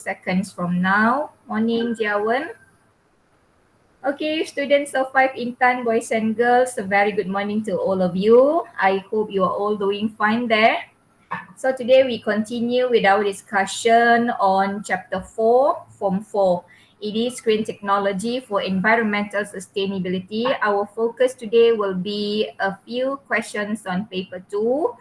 seconds from now. Morning, Jiawen. Okay, students of 5 Intan, boys and girls, a very good morning to all of you. I hope you are all doing fine there. So today we continue with our discussion on chapter 4, form 4. It is green technology for environmental sustainability. Our focus today will be a few questions on paper 2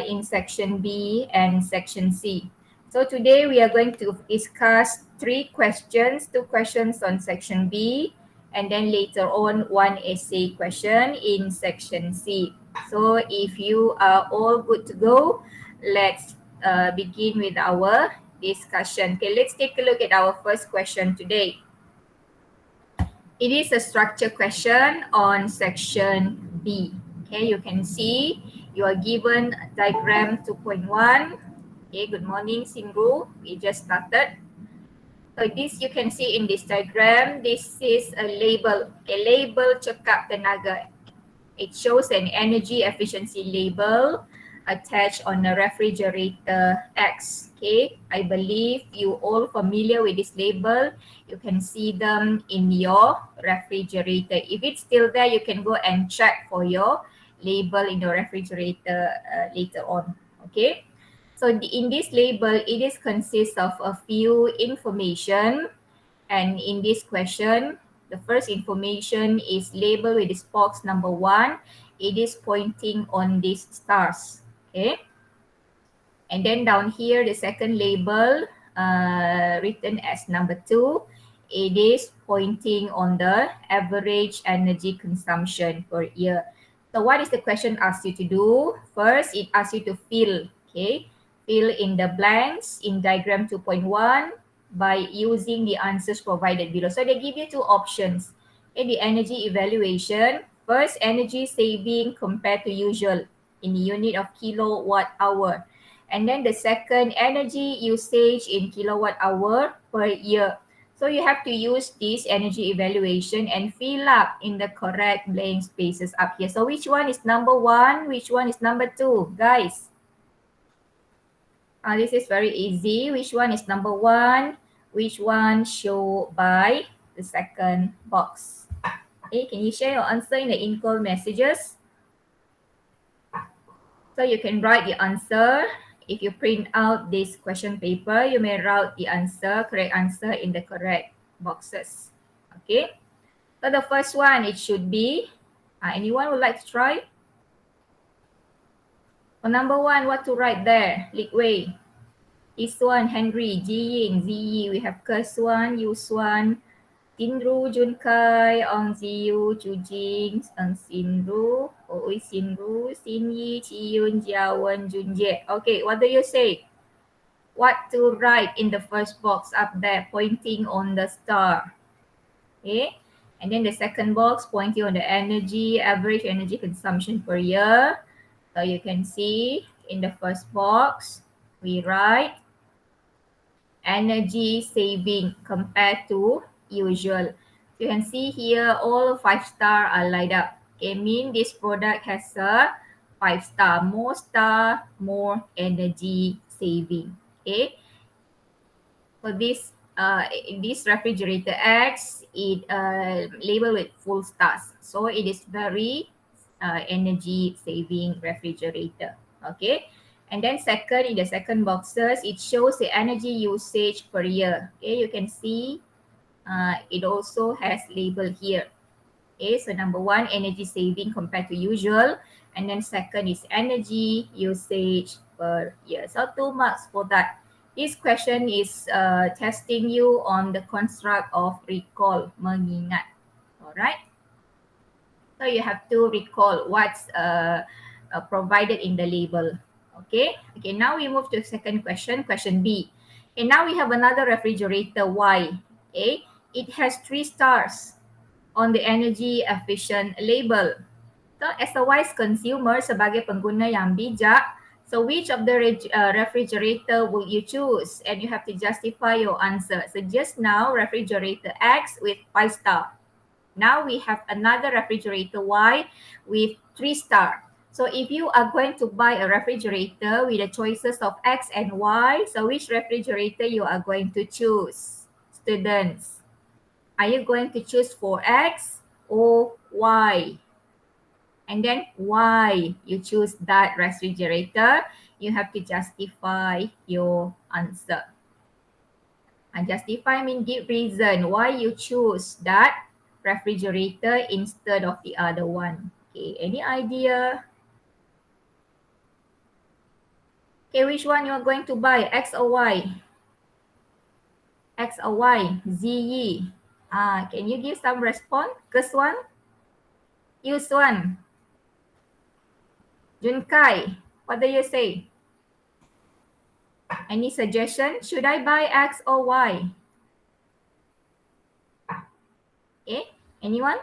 in section B and section C. So today we are going to discuss 3 questions, 2 questions on section B, and then later on one essay question in section C. So if you are all good to go, let's begin with our discussion. Okay, let's take a look at our first question today. It is a structure question on section B. Okay, you can see you are given diagram 2.1. Okay, good morning, Simru. We just started. So this you can see in this diagram, this is a label. Okay, label cekap tenaga. It shows an energy efficiency label attached on a refrigerator X. Okay, I believe you all familiar with this label. You can see them in your refrigerator. If it's still there, you can go and check for your label in your refrigerator later on. Okay, so in this label, it is consists of a few information, and in this question, the first information is labeled with this box number 1. It is pointing on these stars. Okay. And then down here, the second label written as number 2. It is pointing on the average energy consumption per year. So what is the question asked you to do? First, it asks you to fill. Okay. Fill in the blanks in diagram 2.1 by using the answers provided below. So they give you 2 options. Okay, the energy evaluation. First, energy saving compared to usual in unit of kilowatt hour. And then the second, energy usage in kilowatt hour per year. So you have to use this energy evaluation and fill up in the correct blank spaces up here. So which one is number 1? Which one is number 2? Guys. This is very easy. Which one is number 1? Which one show by the second box? Okay, can you share your answer in the in-call messages? So you can write the answer. If you print out this question paper, you may write the answer, correct answer in the correct boxes. Okay. So the first one, it should be, anyone would like to try? For number 1, what to write there? Lik Wei. This one, Henry, Ji Ying, Ziyi. We have Kerswan, Yuswan, Sinru, Junkai, Ong Ziyu, Chu Jing, Ong Sinru, Oi Sinru, Sin Yi, Chi Yun, Jiawen, Junjie. Okay, what do you say? What to write in the first box up there, pointing on the star? Okay, and then the second box pointing on the energy, average energy consumption per year. So you can see in the first box, we write energy saving compared to usual. You can see here all 5 star are light up. Okay, mean this product has a 5 star. More star, more energy saving. Okay. So this refrigerator X, it labeled with full stars. So it is very energy saving refrigerator. Okay. And then second, in the second boxes, it shows the energy usage per year. Okay, you can see it also has label here. Okay, so number 1, energy saving compared to usual. And then second is energy usage per year. So 2 marks for that. This question is testing you on the construct of recall, mengingat. Alright. So you have to recall what's provided in the label. Okay. Okay. Now we move to the second question, question B. And now we have another refrigerator Y. Okay. It has 3 stars on the energy efficient label. So as a wise consumer, sebagai pengguna yang bijak, so which of the refrigerator will you choose? And you have to justify your answer. So just now, refrigerator X with 5 star. Now we have another refrigerator Y with 3 star. So if you are going to buy a refrigerator with the choices of X and Y, so which refrigerator you are going to choose, students? Are you going to choose for X or Y? And then why you choose that refrigerator? You have to justify your answer. And justify means give reason why you choose that refrigerator instead of the other one. Okay, any idea? Okay, which one you are going to buy, X or Y? X or Y? Ziyi. Can you give some response? First one? Use one. Junkai, what do you say? Any suggestion? Should I buy X or Y? Okay, anyone?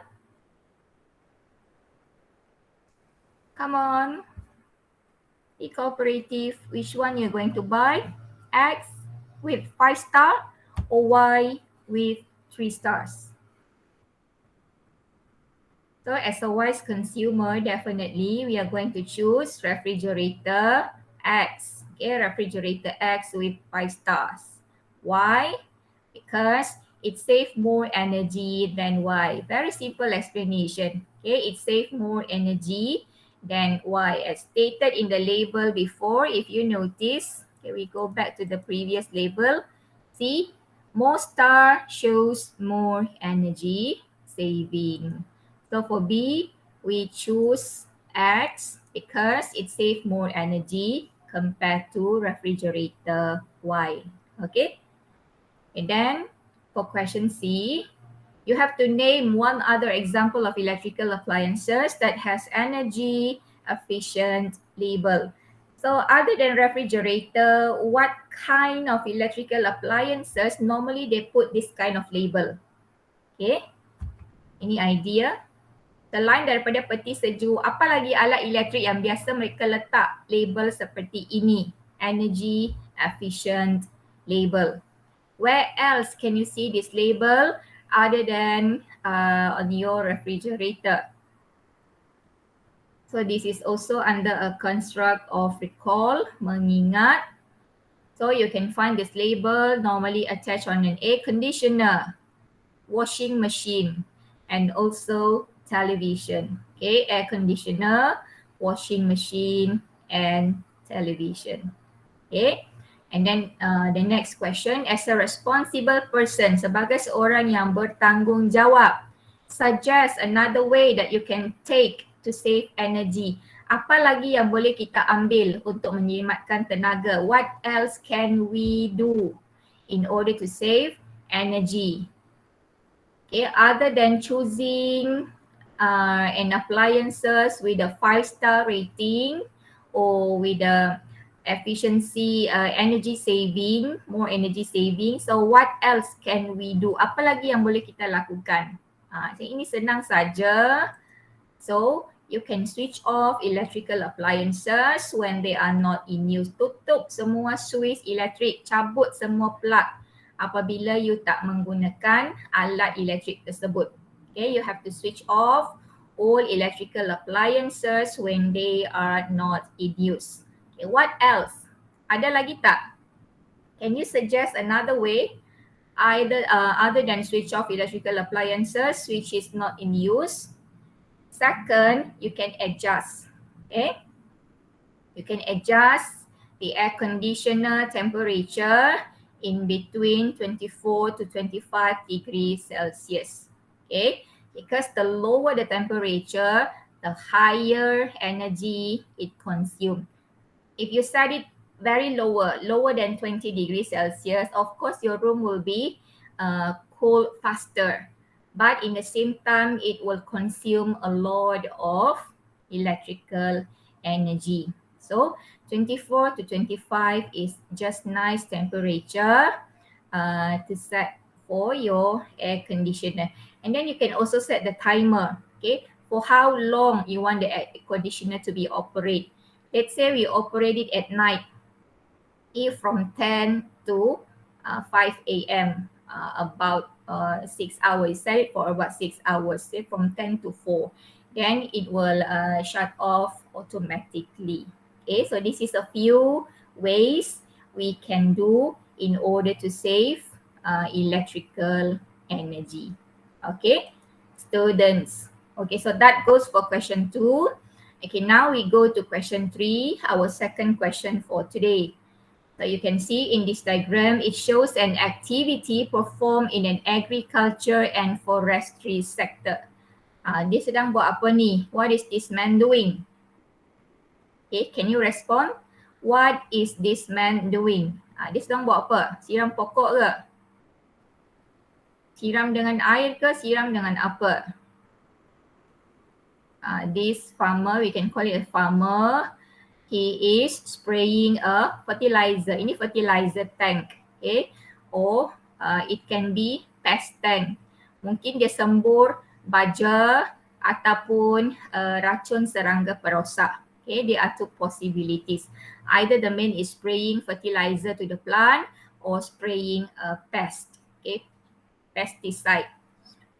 Come on. Be cooperative. Which one you're going to buy? X with 5 star or Y with 3 stars? So as a wise consumer, definitely we are going to choose refrigerator X. Okay, refrigerator X with 5 stars. Why? Because it saves more energy than Y. Very simple explanation. Okay, it saves more energy than Y. As stated in the label before, if you notice, okay, we go back to the previous label. See, more star shows more energy saving. So for B, we choose X because it saves more energy compared to refrigerator Y. Okay. And then for question C, you have to name one other example of electrical appliances that has energy efficient label. So other than refrigerator, what kind of electrical appliances normally they put this kind of label? Okay, any idea? Selain daripada peti sejuk, apa lagi alat elektrik yang biasa mereka letak label seperti ini? Energy efficient label. Where else can you see this label other than on your refrigerator? So this is also under a construct of recall, mengingat. So you can find this label normally attached on an air conditioner, washing machine, and also television. Okay, air conditioner, washing machine, and television. Okay. And then the next question, as a responsible person, sebagai seorang yang bertanggungjawab, suggest another way that you can take to save energy. Apa lagi yang boleh kita ambil untuk menjimatkan tenaga? What else can we do in order to save energy? Okay, other than choosing an appliances with a 5-star rating or with a efficiency, energy saving, more energy saving. So what else can we do? Apa lagi yang boleh kita lakukan? Ini senang saja. So you can switch off electrical appliances when they are not in use. Tutup semua switch elektrik, cabut semua plug apabila you tak menggunakan alat elektrik tersebut. Okay, you have to switch off all electrical appliances when they are not in use. Okay, what else? Ada lagi tak? Can you suggest another way either other than switch off electrical appliances which is not in use? Second, you can adjust. Okay, you can adjust the air conditioner temperature in between 24 to 25 degrees Celsius. Okay, because the lower the temperature, the higher energy it consumes. If you set it very lower than 20 degrees Celsius, of course your room will be cool faster. But in the same time, it will consume a lot of electrical energy. So 24 to 25 is just nice temperature to set for your air conditioner. And then you can also set the timer, okay, for how long you want the air conditioner to be operate. Let's say we operate it at night, if from 10 to 5 a.m. About 6 hours, set it for about 6 hours, say from 10 to 4. then it will shut off automatically. Okay, so this is a few ways we can do in order to save electrical energy. Okay, students. Okay, so that goes for question 2. Okay, now we go to question 3, our second question for today. So you can see in this diagram, it shows an activity performed in an agriculture and forestry sector. Dia sedang buat apa ni? What is this man doing? Okay, can you respond? What is this man doing? Dia sedang buat apa? Siram pokok ke? Siram dengan air ke? Siram dengan apa? This farmer, we can call it a farmer. He is spraying a fertilizer. Ini fertilizer tank. Okay. Or it can be pest tank. Mungkin dia sembur baja ataupun racun serangga perosak. Okay, there are two possibilities. Either the man is spraying fertilizer to the plant or spraying a pest. Okay, pesticide.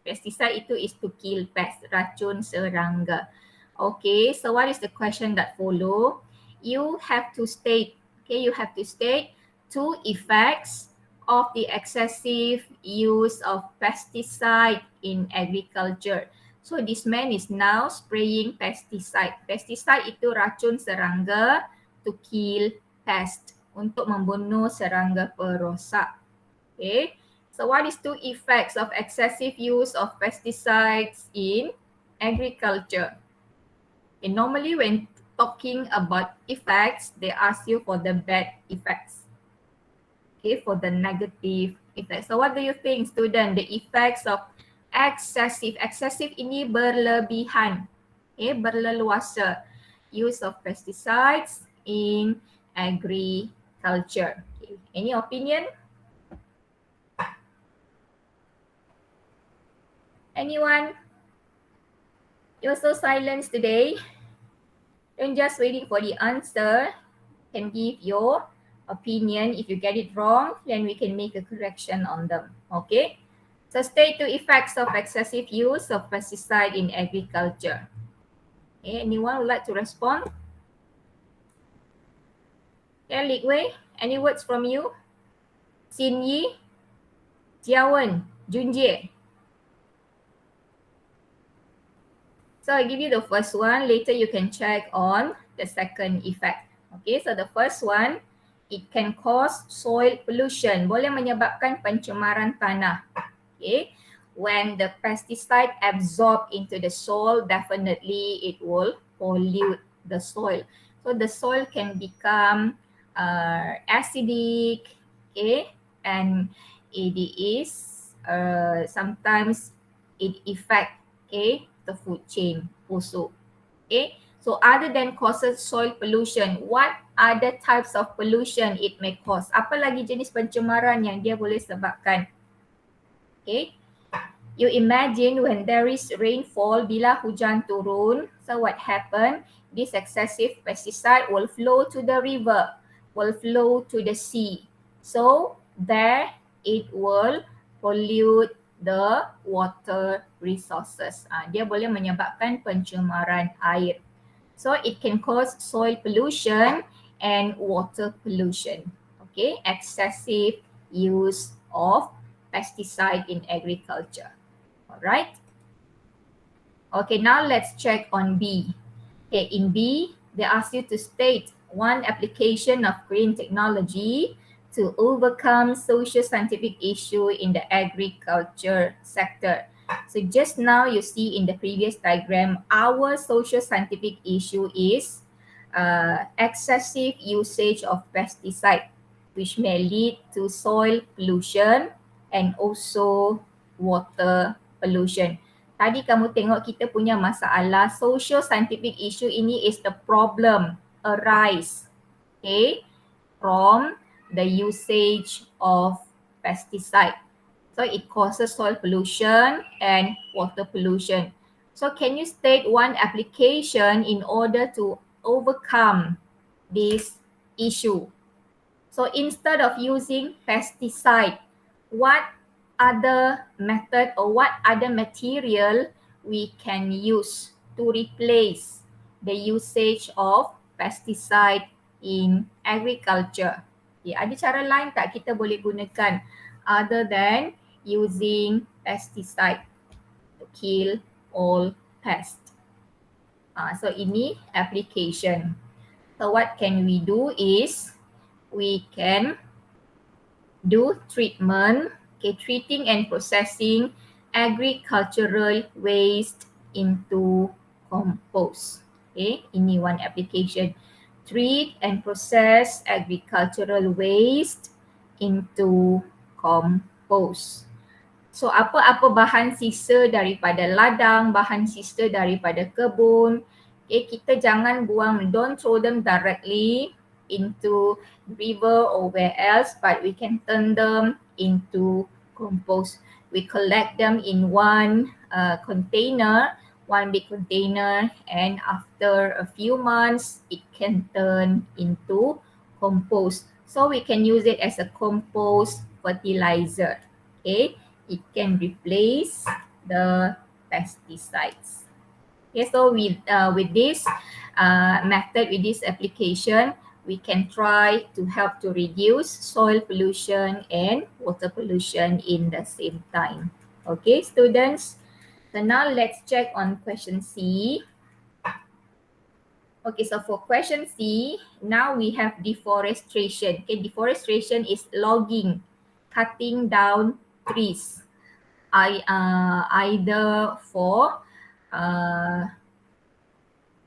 Pesticide itu is to kill pest, racun serangga. Okay, so what is the question that follow? You have to state, okay, you have to state two effects of the excessive use of pesticide in agriculture. So this man is now spraying pesticide. Pesticide itu racun serangga to kill pest, untuk membunuh serangga perosak. Okay. So what is two effects of excessive use of pesticides in agriculture? And normally when talking about effects, they ask you for the bad effects. Okay, for the negative effects. So what do you think, student? The effects of excessive. Excessive ini berlebihan. Okay, berleluasa. Use of pesticides in agriculture. Okay. Any opinion? Anyone? You're so silent today. Don't just waiting for the answer. Can give your opinion. If you get it wrong, then we can make a correction on them. Okay. So state two effects of excessive use of pesticide in agriculture. Okay. Anyone would like to respond? Okay, Lik Wei, any words from you? Xin Yi, Jia Wen, Jun Jie. So I give you the first one. Later you can check on the second effect. Okay, so the first one, it can cause soil pollution. Boleh menyebabkan pencemaran tanah. Okay, when the pesticide absorb into the soil, definitely it will pollute the soil. So the soil can become acidic. Okay, and it is sometimes it affect, okay, the food chain also. Okay, so other than causes soil pollution, what other types of pollution it may cause? Apa lagi jenis pencemaran yang dia boleh sebabkan? Okay, you imagine when there is rainfall, bila hujan turun, so what happen? This excessive pesticide will flow to the river, will flow to the sea. So there it will pollute the water resources. Dia boleh menyebabkan pencemaran air. So it can cause soil pollution and water pollution. Okay, excessive use of pesticide in agriculture. All right. Okay, now let's check on B. Okay, in B, they ask you to state one application of green technology to overcome social scientific issue in the agriculture sector. So just now you see in the previous diagram, our social scientific issue is excessive usage of pesticide, which may lead to soil pollution and also water pollution. Tadi kamu tengok kita punya masalah social scientific issue ini is the problem arise, okay, from the usage of pesticide. So it causes soil pollution and water pollution. So can you state one application in order to overcome this issue? So instead of using pesticide, what other method or what other material we can use to replace the usage of pesticide in agriculture. Okay, ada cara lain tak kita boleh gunakan other than using pesticide to kill all pests? So ini application. So what can we do is we can do treatment, okay, treating and processing agricultural waste into compost. Okay, ini one application. Treat and process agricultural waste into compost. So apa-apa bahan sisa daripada ladang, bahan sisa daripada kebun, okay, kita jangan buang, don't throw them directly into river or where else, but we can turn them into compost. We collect them in one container, one big container, and after a few months, it can turn into compost. So we can use it as a compost fertilizer. Okay, it can replace the pesticides. Okay, so with this method, with this application, we can try to help to reduce soil pollution and water pollution in the same time. Okay, students. So now let's check on question C. Okay, so for question C, now we have deforestation. Okay, deforestation is logging, cutting down trees. Either for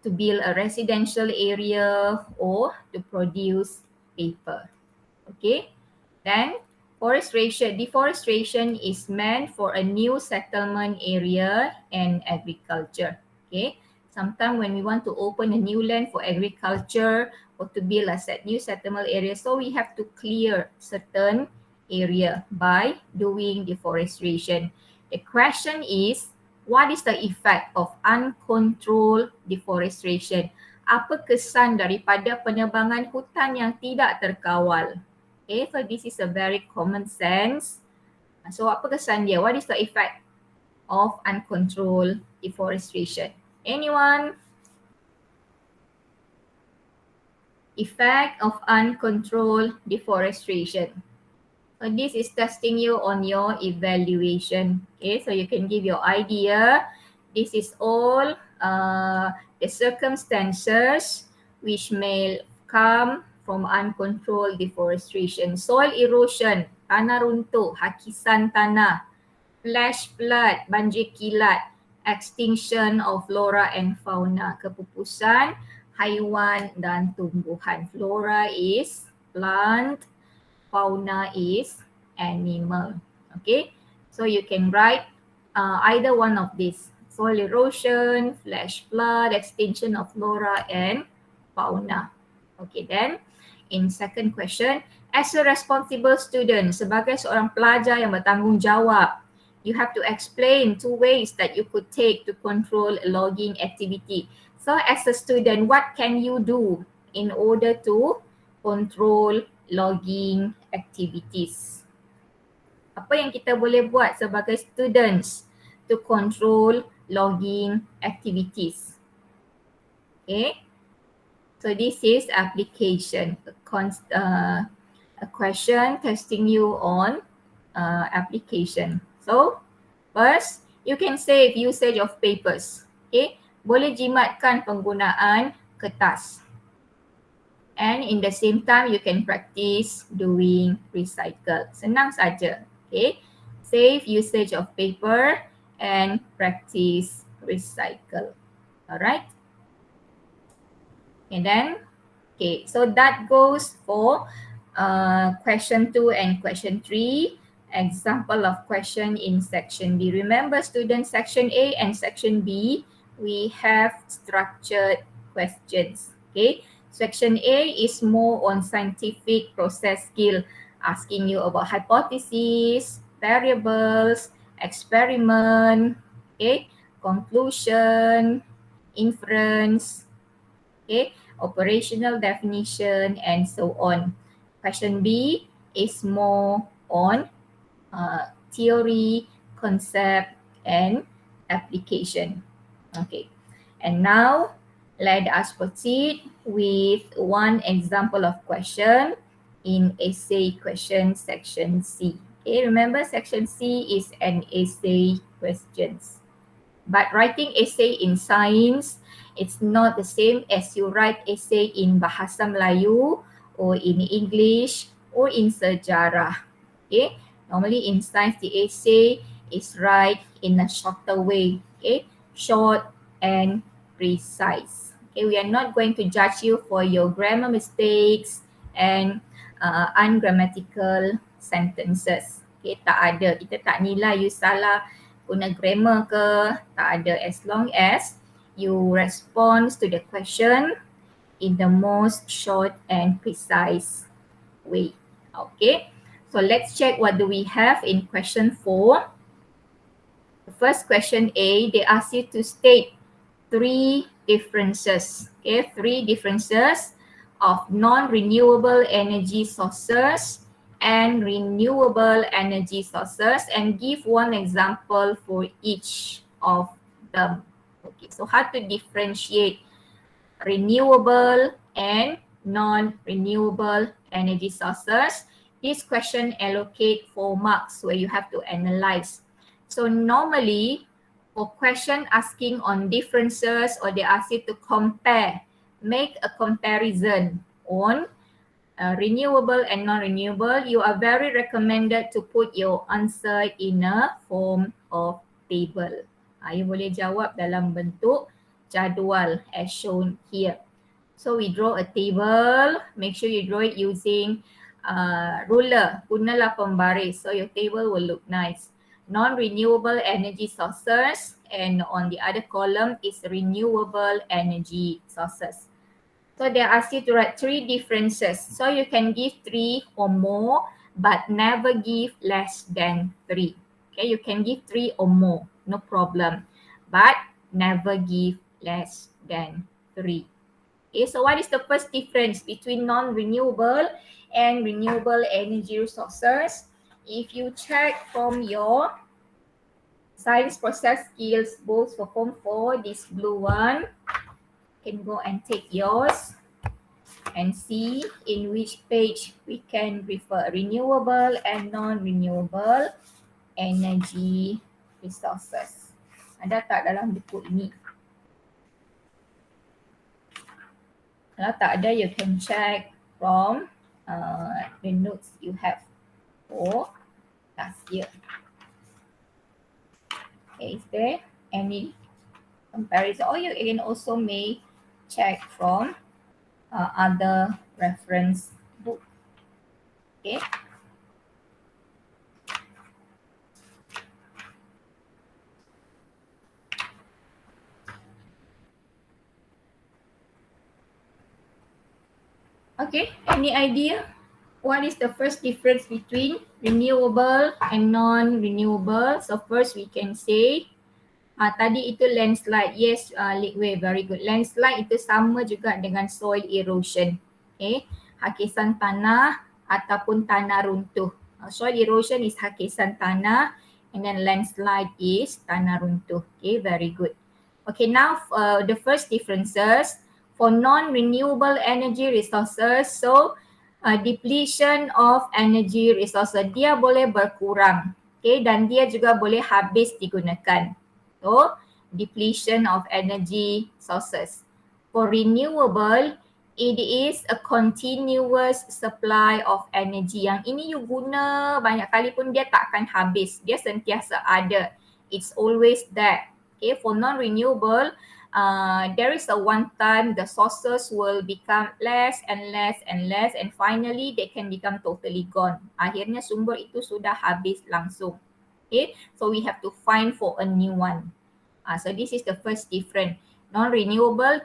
to build a residential area or to produce paper. Okay, then deforestation is meant for a new settlement area and agriculture. Okay, sometimes when we want to open a new land for agriculture or to build a new settlement area, so we have to clear certain area by doing deforestation. The question is, what is the effect of uncontrolled deforestation? Apa kesan daripada penebangan hutan yang tidak terkawal? Okay, so this is a very common sense. So apa kesan dia? What is the effect of uncontrolled deforestation? Anyone? Effect of uncontrolled deforestation. So this is testing you on your evaluation. Okay, so you can give your idea. This is all the circumstances which may come from uncontrolled deforestation. Soil erosion, tanah runtuh, hakisan tanah, flash flood, banjir kilat, extinction of flora and fauna, kepupusan haiwan dan tumbuhan. Flora is plant, fauna is animal. Okay, so you can write either one of these: soil erosion, flash flood, extinction of flora and fauna. Okay, then in second question, as a responsible student, sebagai seorang pelajar yang bertanggungjawab, you have to explain 2 ways that you could take to control logging activity. So as a student, what can you do in order to control logging activities? Apa yang kita boleh buat sebagai students to control logging activities? Okay, so this is application, a question testing you on application. So first, you can save usage of papers. Okay, boleh jimatkan penggunaan kertas. And in the same time, you can practice doing recycle. Senang saja. Okay, save usage of paper and practice recycle. Alright. And then, okay, so that goes for question 2 and question 3. Example of question in section B. Remember, students, section A and section B, we have structured questions. Okay, section A is more on scientific process skill, asking you about hypothesis, variables, experiment, okay, conclusion, inference, okay, operational definition, and so on. Question B is more on theory, concept, and application. Okay, And now, let us proceed with one example of question in essay question section C. Okay, remember section C is an essay questions. But writing essay in science, it's not the same as you write essay in Bahasa Melayu or in English or in sejarah. Okay, normally in science the essay is write in a shorter way. Okay, short and precise. Okay, we are not going to judge you for your grammar mistakes and ungrammatical sentences. Okay, tak ada. Kita tak nilai you salah guna grammar ke, tak ada, as long as you respond to the question in the most short and precise way. Okay, so let's check what do we have in question 4. The first question A, they ask you to state 3 differences. Okay, 3 differences of non-renewable energy sources and renewable energy sources, and give one example for each of them. Okay, so how to differentiate renewable and non-renewable energy sources? This question allocate 4 marks where you have to analyze. So normally, for question asking on differences, or they ask you to compare, make a comparison on renewable and non-renewable, you are very recommended to put your answer in a form of table. You boleh jawab dalam bentuk jadual as shown here. So we draw a table, make sure you draw it using ruler, gunalah pembaris so your table will look nice. Non-renewable energy sources, and on the other column is renewable energy sources. So they ask you to write 3 differences. So you can give 3 or more, but never give less than 3. Okay, you can give 3 or more, no problem, but never give less than 3. Okay, so what is the first difference between non-renewable and renewable energy resources? If you check from your science process skills books for Form 4, this blue one, you can go and take yours and see in which page we can refer renewable and non-renewable energy resources. Ada tak dalam buku ini? Kalau tak ada, you can check from the notes you have for last year. Okay, is there any comparison? Or you can also may check from other reference book. Okay. Okay, any idea? What is the first difference between renewable and non-renewable? So first we can say, tadi itu landslide. Yes, Litway, very good. Landslide itu sama juga dengan soil erosion. Okay, hakisan tanah ataupun tanah runtuh. Soil erosion is hakisan tanah, and then landslide is tanah runtuh. Okay, very good. Okay, now the first differences for non-renewable energy resources. So depletion of energy resources, dia boleh berkurang, okay, dan dia juga boleh habis digunakan. So depletion of energy sources. For renewable, it is a continuous supply of energy. Yang ini you guna banyak kali pun dia tak akan habis, dia sentiasa ada, it's always there. Okay, for non-renewable, there is a one time the sources will become less and less and less, and finally they can become totally gone. Akhirnya sumber itu sudah habis langsung. Okay, so we have to find for a new one. So this is the first difference. Non-renewable,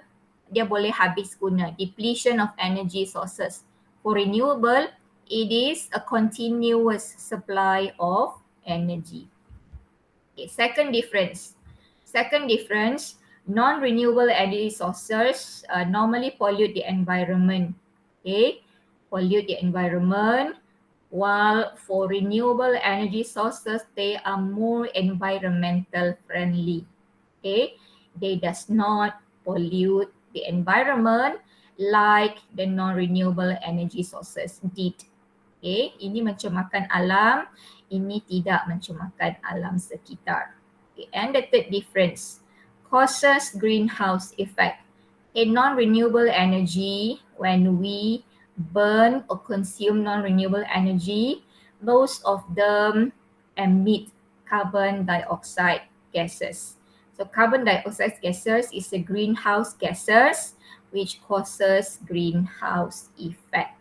dia boleh habis guna, depletion of energy sources. For renewable, it is a continuous supply of energy. Okay, second difference. Non-renewable energy sources normally pollute the environment. Okay, pollute the environment, while for renewable energy sources, they are more environmental friendly. Okay, they does not pollute the environment like the non-renewable energy sources did. Okay, ini mencemarkan alam, ini tidak mencemarkan alam sekitar. Okay, and the third difference, causes greenhouse effect. In non-renewable energy, when we burn or consume non-renewable energy, most of them emit carbon dioxide gases. So carbon dioxide gases is a greenhouse gases which causes greenhouse effect.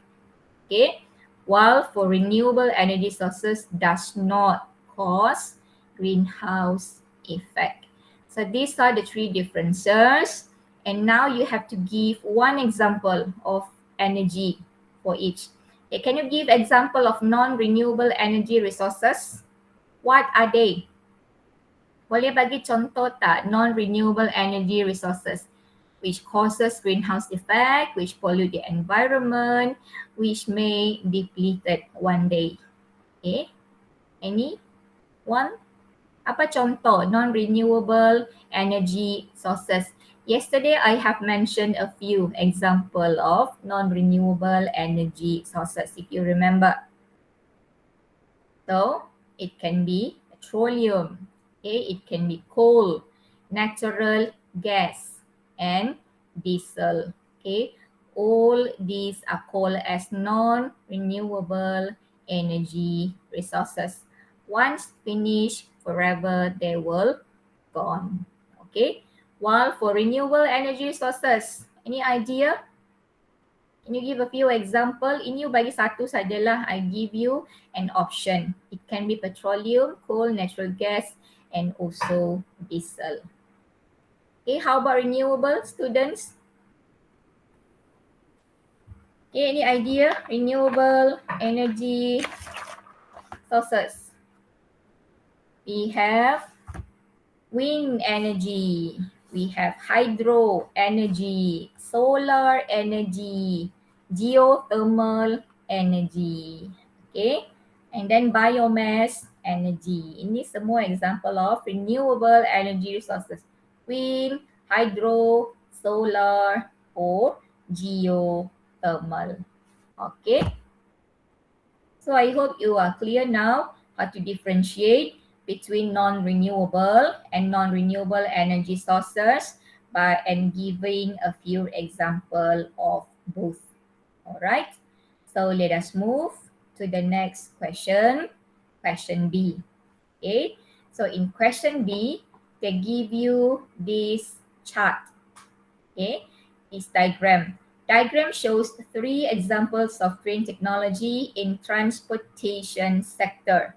Okay, while for renewable energy sources does not cause greenhouse effect. So these are the three differences, and now you have to give one example of energy for each. Okay, can you give example of non-renewable energy resources? What are they? Boleh bagi contoh tak non-renewable energy resources which causes greenhouse effect, which pollute the environment, which may depleted one day. Okay, any one? Apa contoh non-renewable energy sources? Yesterday I have mentioned a few example of non-renewable energy sources, if you remember. So it can be petroleum, okay, it can be coal, natural gas, and diesel. Okay, all these are called as non-renewable energy resources. Once finished, forever they will gone. Okay, while for renewable energy sources, any idea? Can you give a few example? Ini you bagi satu sajalah. I give you an option. It can be petroleum, coal, natural gas, and also diesel. Okay, how about renewable students? Okay, any idea? Renewable energy sources. We have wind energy, we have hydro energy, solar energy, geothermal energy. Okay, and then biomass energy. Ini semua example of renewable energy resources. Wind, hydro, solar, or geothermal. Okay, so I hope you are clear now how to differentiate between non-renewable and non-renewable energy sources by and giving a few example of both. All right, so let us move to the next question, question B. Okay, so in question B, they give you this chart. Okay, this diagram. Diagram shows 3 examples of green technology in transportation sector.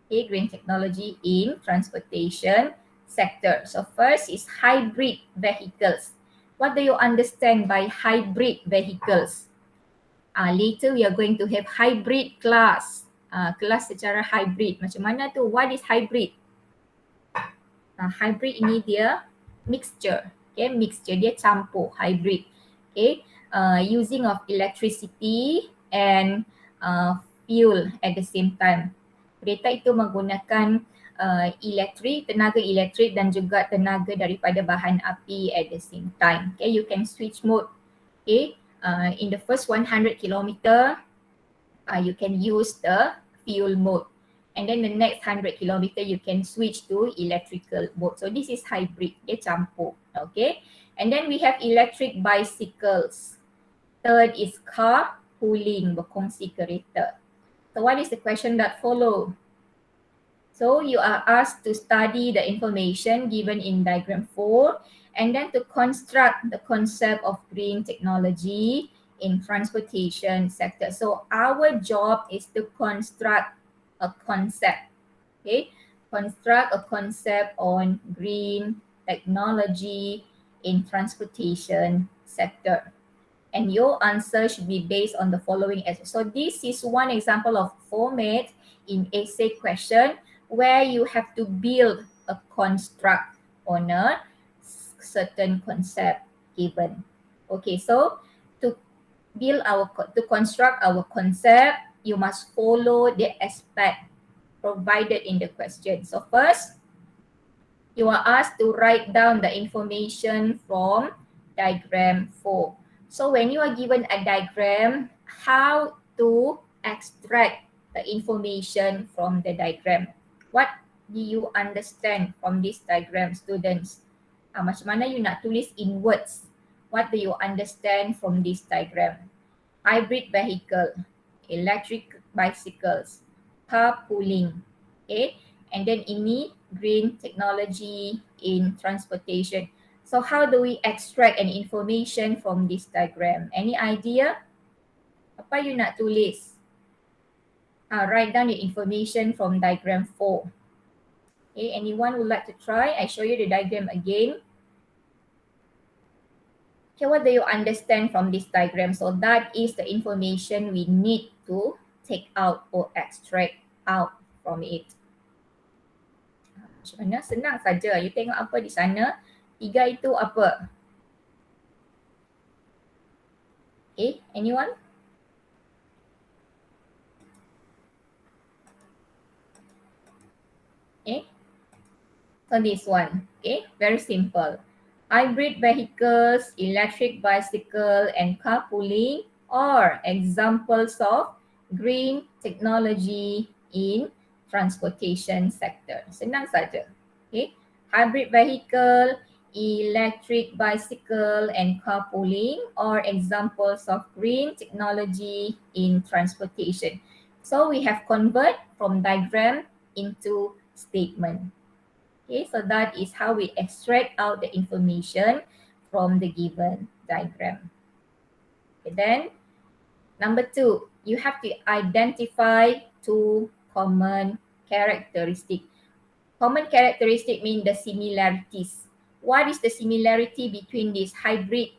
Okay, green technology in transportation sector. So first is hybrid vehicles. What do you understand by hybrid vehicles? Later we are going to have hybrid class. Kelas secara hybrid. Macam mana tu? What is hybrid? Hybrid ini dia mixture. Okay, mixture dia campur, hybrid. Okay, using of electricity and fuel at the same time. Kereta itu menggunakan tenaga elektrik dan juga tenaga daripada bahan api at the same time. Okay, you can switch mode. Okay, in the first 100 kilometer, you can use the fuel mode. And then the next 100 kilometer, you can switch to electrical mode. So this is hybrid, dia campur. Okay, and then we have electric bicycles. Third is carpooling, berkongsi kereta. So what is the question that follow? So you are asked to study the information given in diagram 4 and then to construct the concept of green technology in transportation sector. So our job is to construct a concept. Okay, construct a concept on green technology in transportation sector. And your answer should be based on the following essay. So this is one example of format in essay question where you have to build a construct on a certain concept given. Okay, so to construct our concept, you must follow the aspect provided in the question. So first, you are asked to write down the information from diagram 4. So when you are given a diagram, how to extract the information from the diagram? What do you understand from this diagram, students? Macam mana you nak tulis in words? What do you understand from this diagram? Hybrid vehicle, electric bicycles, carpooling, okay? And then ini green technology in transportation. So how do we extract an information from this diagram? Any idea? Apa you nak tulis? Write down the information from diagram 4. Okay, anyone would like to try? I show you the diagram again. Okay, what do you understand from this diagram? So that is the information we need to take out or extract out from it. Macam mana? Senang saja. You tengok apa di sana? 3 itu apa? Okay, anyone? Okay, so this one, okay, very simple. Hybrid vehicles, electric bicycle and carpooling are examples of green technology in transportation sector. Senang saja. Okay, hybrid vehicle, electric bicycle and carpooling are examples of green technology in transportation. So we have convert from diagram into statement. Okay, so that is how we extract out the information from the given diagram. Okay, then number 2, you have to identify 2 common characteristics. Common characteristic mean the similarities. What is the similarity between this hybrid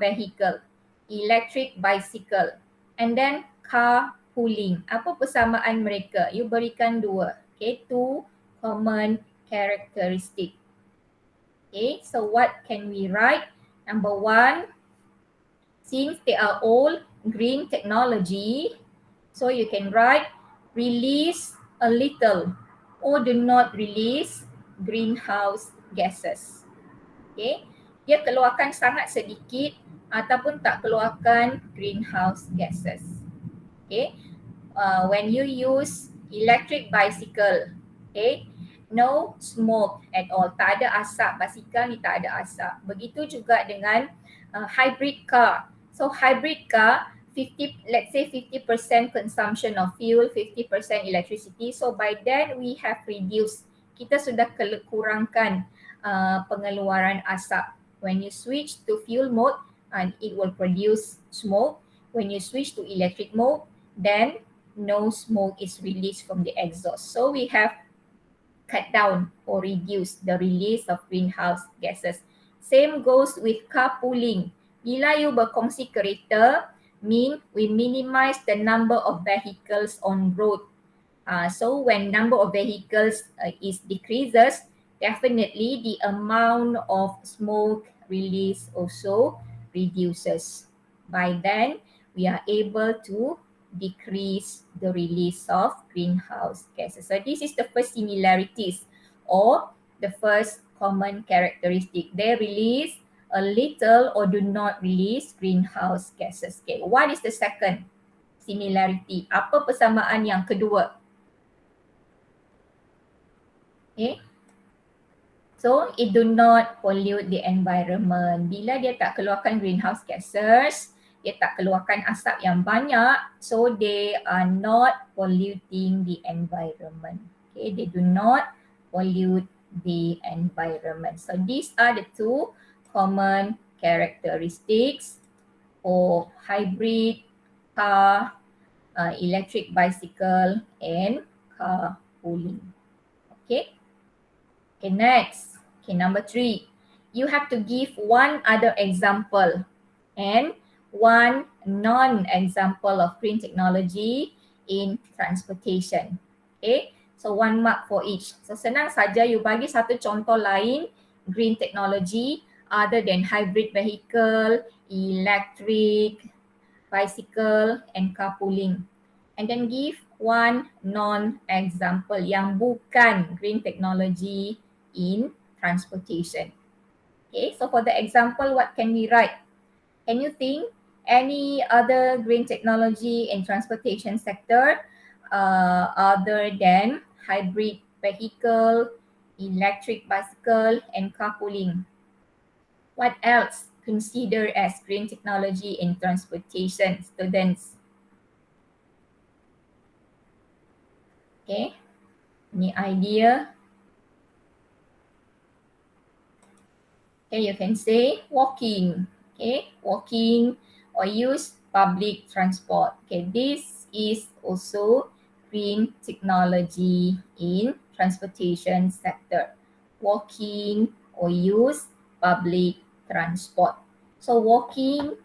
vehicle, electric bicycle, and then carpooling? Apa persamaan mereka? You berikan 2. Okay, 2 common characteristic. Okay, so what can we write? Number 1, since they are all green technology, so you can write release a little or do not release greenhouse gases. Okay, dia keluarkan sangat sedikit ataupun tak keluarkan greenhouse gases. Okay, when you use electric bicycle, okay, no smoke at all, tak ada asap, basikal ni tak ada asap. Begitu juga dengan hybrid car. So hybrid car, 50, let's say 50% consumption of fuel, 50% electricity. So by then we have reduced, kita sudah kurangkan pengeluaran asap. When you switch to fuel mode, it will produce smoke. When you switch to electric mode, then no smoke is released from the exhaust. So we have cut down or reduce the release of greenhouse gases. Same goes with carpooling. Bila you berkongsi kereta, mean we minimize the number of vehicles on road. So when number of vehicles is decreases, definitely the amount of smoke release also reduces. By then, we are able to decrease the release of greenhouse gases. So this is the first similarities or the first common characteristic. They release a little or do not release greenhouse gases. Okay, what is the second similarity? Apa persamaan yang kedua? Okay, so it do not pollute the environment. Bila dia tak keluarkan greenhouse gases, dia tak keluarkan asap yang banyak, so they are not polluting the environment. Okay, they do not pollute the environment. So these are the 2 common characteristics for hybrid car, electric bicycle and carpooling. Okay. Okay, next. Okay, number 3. You have to give one other example and one non-example of green technology in transportation. Okay, so 1 mark for each. So senang saja you bagi satu contoh lain green technology other than hybrid vehicle, electric bicycle and carpooling. And then give one non-example yang bukan green technology in transportation. Okay, so for the example, what can we write? Can you think any other green technology in transportation sector other than hybrid vehicle, electric bicycle, and carpooling? What else considered as green technology in transportation, students? Okay, any idea? Okay, you can say walking. Okay, walking or use public transport. Okay, this is also green technology in transportation sector. Walking or use public transport. So walking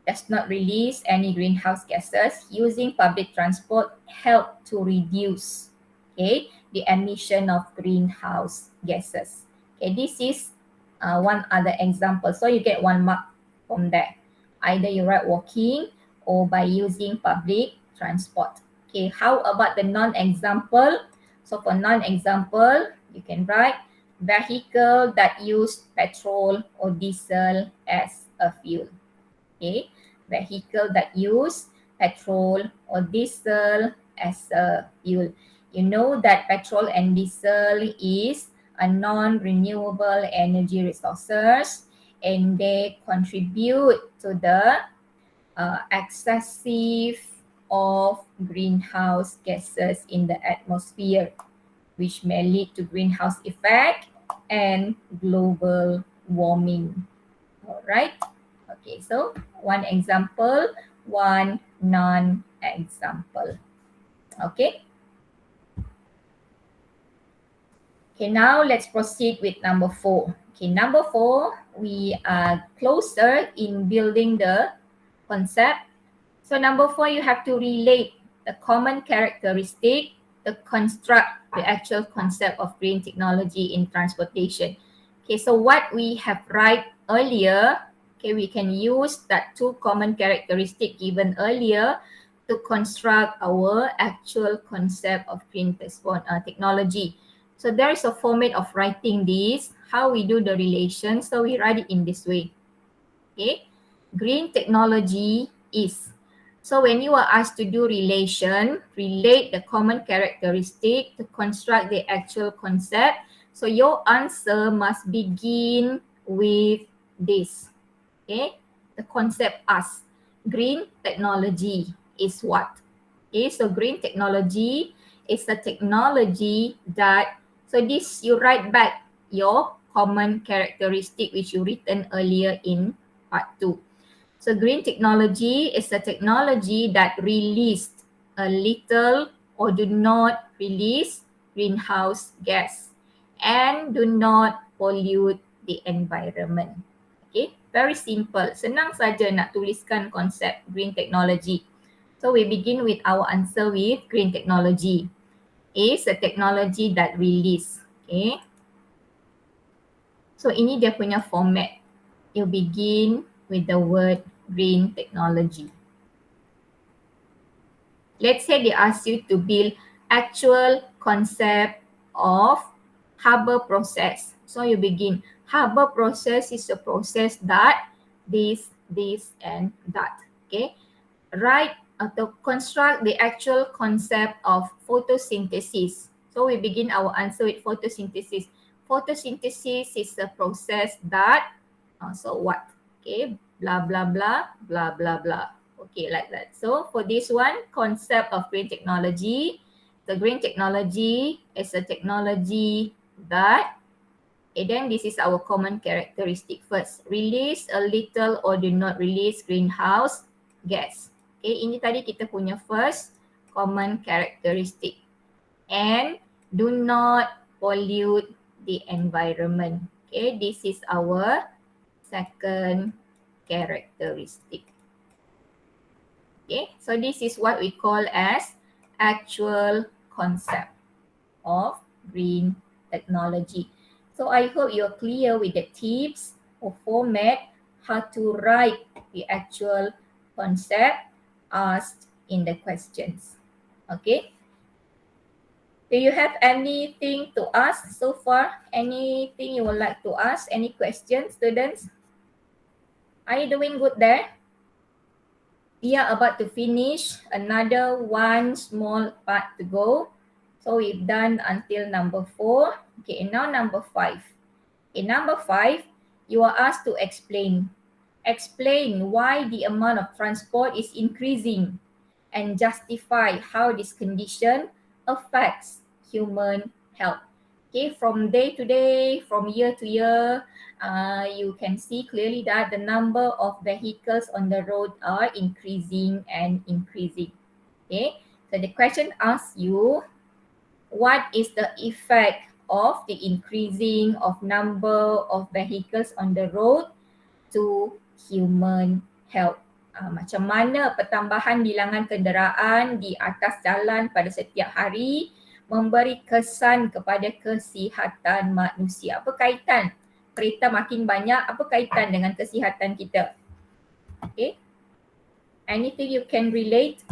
does not release any greenhouse gases. Using public transport help to reduce, okay, the emission of greenhouse gases. Okay, this is one other example. So you get 1 mark from there. Either you write walking or by using public transport. Okay, how about the non-example? So for non-example, you can write vehicle that use petrol or diesel as a fuel. Okay, vehicle that use petrol or diesel as a fuel. You know that petrol and diesel is a non-renewable energy resources and they contribute to the excessive of greenhouse gases in the atmosphere, which may lead to greenhouse effect and global warming. All right. Okay, so one example, one non-example. Okay. Okay, now let's proceed with number 4. Okay, number 4, we are closer in building the concept. So number 4, you have to relate the common characteristic to construct the actual concept of green technology in transportation. Okay, so what we have write earlier, okay, we can use that 2 common characteristic given earlier to construct our actual concept of green technology. So there is a format of writing this, how we do the relation. So we write it in this way. Okay, green technology is. So when you are asked to do relation, relate the common characteristic to construct the actual concept. So your answer must begin with this. Okay, the concept as green technology is what? Okay, so green technology is a technology that, so this you write back your common characteristic which you written earlier in part 2. So green technology is a technology that released a little or do not release greenhouse gas and do not pollute the environment. Okay, very simple. Senang saja nak tuliskan konsep green technology. So we begin with our answer with green technology. Is a technology that release. Okay. So ini dia punya format. You begin with the word green technology. Let's say they ask you to build actual concept of harbor process. So you begin, harbor process is a process that this, and that. Okay. Write to construct the actual concept of photosynthesis. So we begin our answer with photosynthesis. Photosynthesis is a process that, so what? Okay, blah, blah, blah, blah, blah, blah. Okay, like that. So for this one, concept of green technology, the green technology is a technology that, okay, then this is our common characteristic first. Release a little or do not release greenhouse gas. Okay, ini tadi kita punya first common characteristic. And do not pollute the environment. Okay, this is our second characteristic. Okay, so this is what we call as actual concept of green technology. So I hope you're clear with the tips or format how to write the actual concept asked in the questions. Okay. Do you have anything to ask so far? Anything you would like to ask? Any questions, students? Are you doing good there? We are about to finish another one small part to go. So we've done until number 4. Okay, and now number 5. In number 5, you are asked to explain. Explain why the amount of transport is increasing and justify how this condition affects human health. Okay, from day to day, from year to year, you can see clearly that the number of vehicles on the road are increasing and increasing. Okay, so the question asks you, what is the effect of the increasing of number of vehicles on the road to human health? Macam mana pertambahan bilangan kenderaan di atas jalan pada setiap hari memberi kesan kepada kesihatan manusia? Apa kaitan kereta makin banyak, apa kaitan dengan kesihatan kita? Okay. Anything you can relate?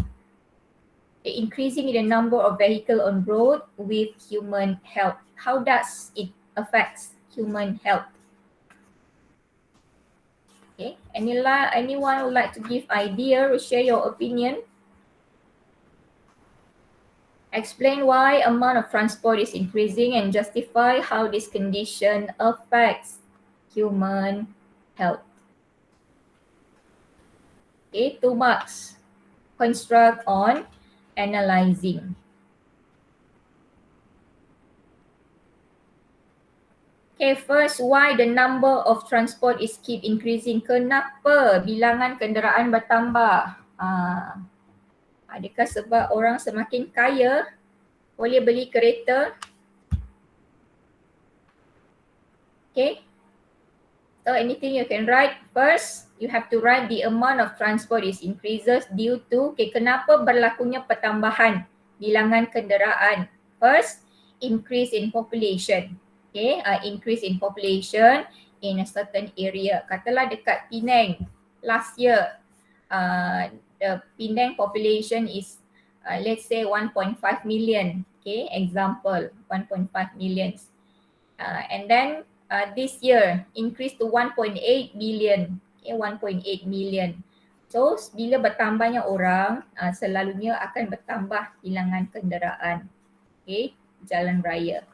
Increasing in the number of vehicle on road with human health. How does it affects human health? Okay, anyone would like to give idea or share your opinion? Explain why amount of transport is increasing and justify how this condition affects human health. Okay, 2 marks. Construct on analyzing. Okay, first, why the number of transport is keep increasing? Kenapa bilangan kenderaan bertambah? Adakah sebab orang semakin kaya boleh beli kereta? Okay. So anything you can write. First, you have to write the amount of transport is increases due to, okay, kenapa berlakunya pertambahan bilangan kenderaan? First, increase in population. Okay, increase in population in a certain area. Katalah dekat Penang last year, the Penang population is let's say 1.5 million. Okay, example 1.5 million. And then this year increase to 1.8 million. Okay, 1.8 million. So bila bertambahnya orang, selalunya akan bertambah bilangan kenderaan. Okay, jalan raya.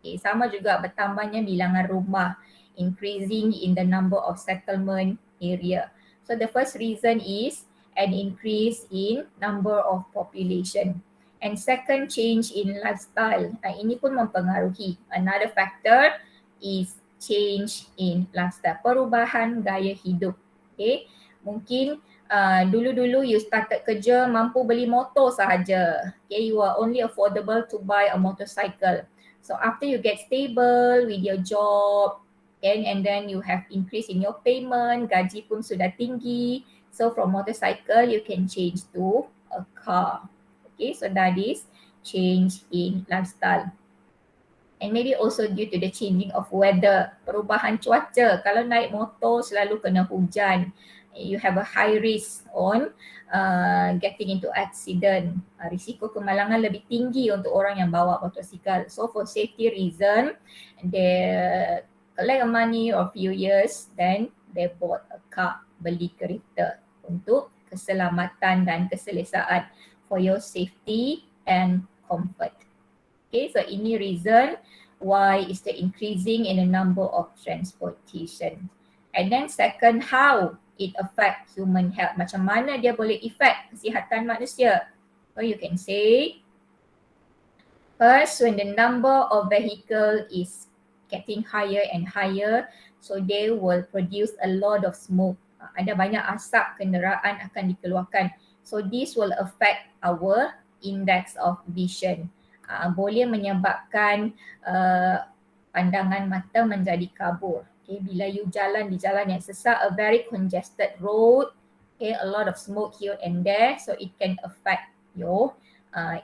Okay, sama juga bertambahnya bilangan rumah, increasing in the number of settlement area. So the first reason is an increase in number of population. And second, change in lifestyle. Ini pun mempengaruhi. Another factor is change in lifestyle, perubahan gaya hidup. Okay, mungkin dulu-dulu you started kerja mampu beli motor sahaja. Okay, you are only affordable to buy a motorcycle. So after you get stable with your job, and then you have increase in your payment, gaji pun sudah tinggi. So from motorcycle, you can change to a car. Okay, so that is change in lifestyle. And maybe also due to the changing of weather, perubahan cuaca. Kalau naik motor selalu kena hujan, you have a high risk on getting into accident. Risiko kemalangan lebih tinggi untuk orang yang bawa motosikal. So for safety reason, they collect money or few years, then they bought a car, beli kereta untuk keselamatan dan keselesaan, for your safety and comfort. Okay, so ini reason why is the increasing in the number of transportation. And then second, how it affect human health. Macam mana dia boleh affect kesihatan manusia? So you can say, first, when the number of vehicle is getting higher and higher, so they will produce a lot of smoke. Ada banyak asap kenderaan akan dikeluarkan. So this will affect our index of vision. Boleh menyebabkan pandangan mata menjadi kabur. Okay, bila you jalan di jalan yang sesak, a very congested road, okay, a lot of smoke here and there, so it can affect your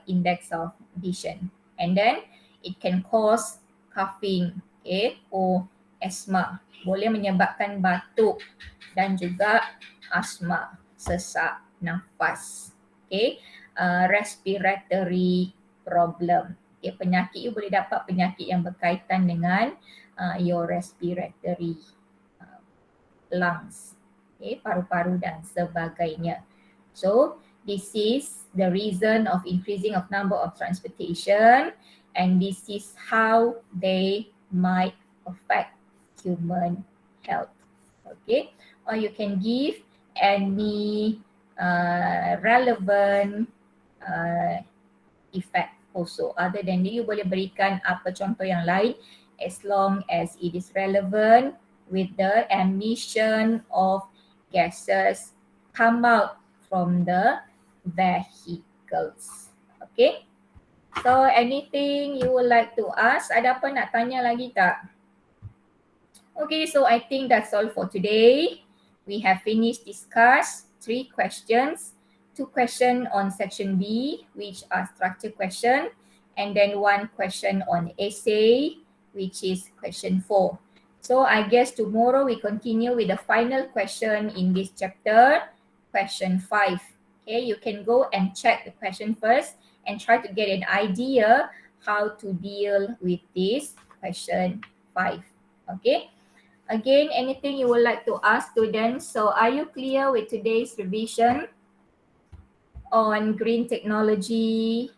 index of vision. And then it can cause coughing, okay, or asthma. Boleh menyebabkan batuk dan juga asma, sesak nafas. Okay, respiratory problem. Okay, penyakit you boleh dapat penyakit yang berkaitan dengan your respiratory lungs, okay, paru-paru dan sebagainya. So this is the reason of increasing of number of transportation, and this is how they might affect human health. Okay, or you can give any relevant effect also. Other than that, you boleh berikan apa contoh yang lain as long as it is relevant with the emission of gases come out from the vehicles. Okay. So anything you would like to ask? Ada apa nak tanya lagi tak? Okay, so I think that's all for today. We have finished discuss 3 questions. 2 questions on section B, which are structure question, and then 1 question on essay, which is question 4. So I guess tomorrow we continue with the final question in this chapter, question 5. Okay, you can go and check the question first and try to get an idea how to deal with this question 5. Okay. Again, anything you would like to ask students? So are you clear with today's revision on green technology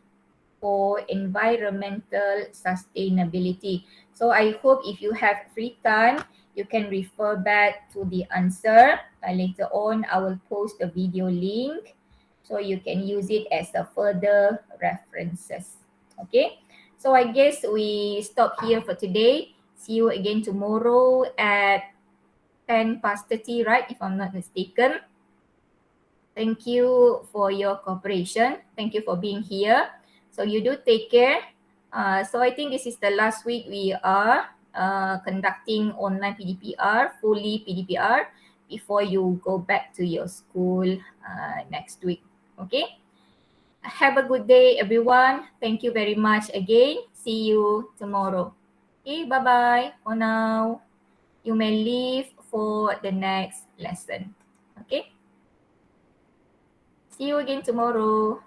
for environmental sustainability? So I hope if you have free time, you can refer back to the answer. Later on, I will post the video link so you can use it as a further references. Okay, so I guess we stop here for today. See you again tomorrow at 10:30, right? If I'm not mistaken. Thank you for your cooperation. Thank you for being here. So you do take care. So I think this is the last week we are conducting online PDPR, fully PDPR, before you go back to your school next week. Okay. Have a good day, everyone. Thank you very much again. See you tomorrow. Okay, bye-bye for now. You may leave for the next lesson. Okay. See you again tomorrow.